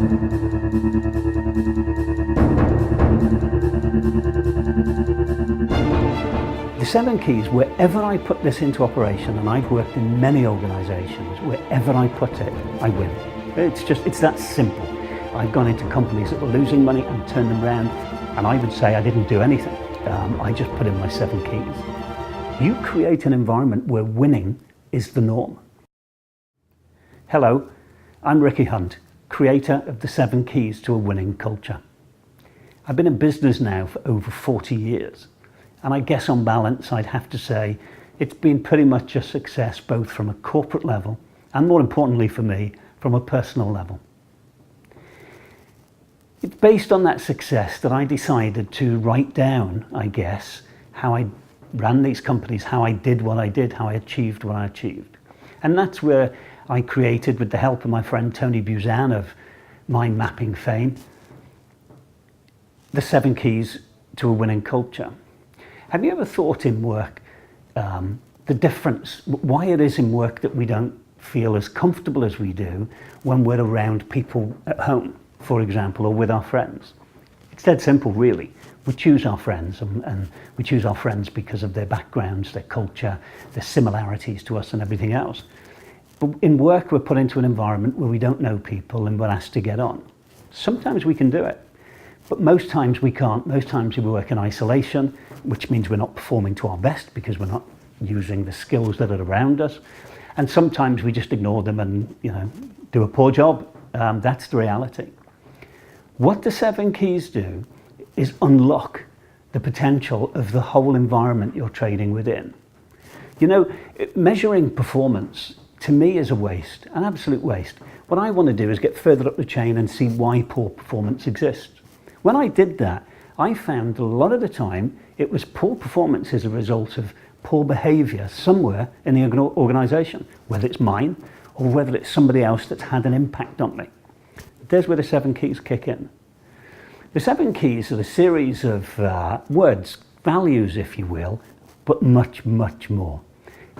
The 7 keys, wherever I put this into operation, and I've worked in many organisations, wherever I put it, I win. It's that simple. I've gone into companies that were losing money and turned them around, and I would say I didn't do anything. I just put in my 7 keys. You create an environment where winning is the norm. Hello, I'm Rikki Hunt, creator of the 7 keys to a winning culture. I've been in business now for over 40 years. And I guess on balance, I'd have to say it's been pretty much a success, both from a corporate level and, more importantly for me, from a personal level. It's based on that success that I decided to write down, I guess, how I ran these companies, how I did what I did, how I achieved what I achieved. And that's where I created, with the help of my friend Tony Buzan of mind mapping fame, the 7 keys to a winning culture. Have you ever thought in work the difference, why it is in work that we don't feel as comfortable as we do when we're around people at home, for example, or with our friends? It's dead simple, really. We choose our friends, and we choose our friends because of their backgrounds, their culture, their similarities to us and everything else. But in work, we're put into an environment where we don't know people and we're asked to get on. Sometimes we can do it, but most times we can't. Most times we work in isolation, which means we're not performing to our best because we're not using the skills that are around us. And sometimes we just ignore them and, do a poor job. That's the reality. What the 7 keys do is unlock the potential of the whole environment you're trading within. Measuring performance to me is a waste, an absolute waste. What I want to do is get further up the chain and see why poor performance exists. When I did that, I found a lot of the time it was poor performance as a result of poor behaviour somewhere in the organisation, whether it's mine or whether it's somebody else that's had an impact on me. There's where the 7 keys kick in. The 7 keys are a series of words, values if you will, but much, much more.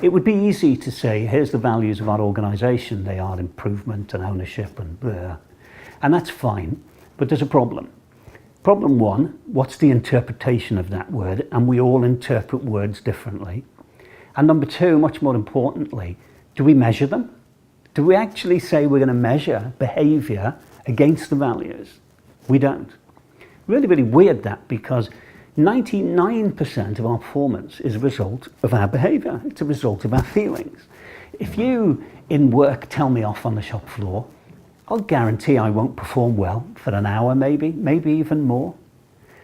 It would be easy to say, here's the values of our organisation. They are improvement and ownership and blah. And that's fine, but there's a problem. Problem 1, what's the interpretation of that word? And we all interpret words differently. And number 2, much more importantly, do we measure them? Do we actually say we're going to measure behaviour against the values? We don't. Really, really weird that, because 99% of our performance is a result of our behaviour. It's a result of our feelings. If you, in work, tell me off on the shop floor, I'll guarantee I won't perform well for an hour, maybe even more.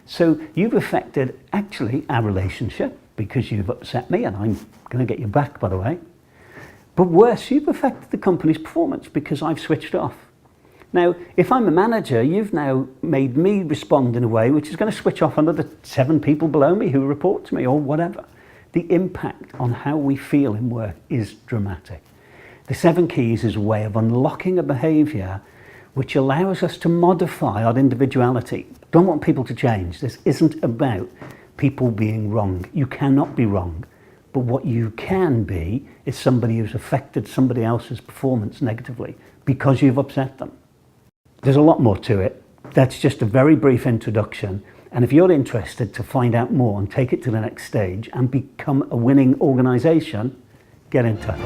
So you've affected actually our relationship because you've upset me, and I'm going to get you back, by the way. But worse, you've affected the company's performance because I've switched off. Now, if I'm a manager, you've now made me respond in a way which is going to switch off another 7 people below me who report to me or whatever. The impact on how we feel in work is dramatic. The 7 keys is a way of unlocking a behaviour which allows us to modify our individuality. Don't want people to change. This isn't about people being wrong. You cannot be wrong. But what you can be is somebody who's affected somebody else's performance negatively because you've upset them. There's a lot more to it. That's just a very brief introduction. And if you're interested to find out more and take it to the next stage and become a winning organisation, get in touch.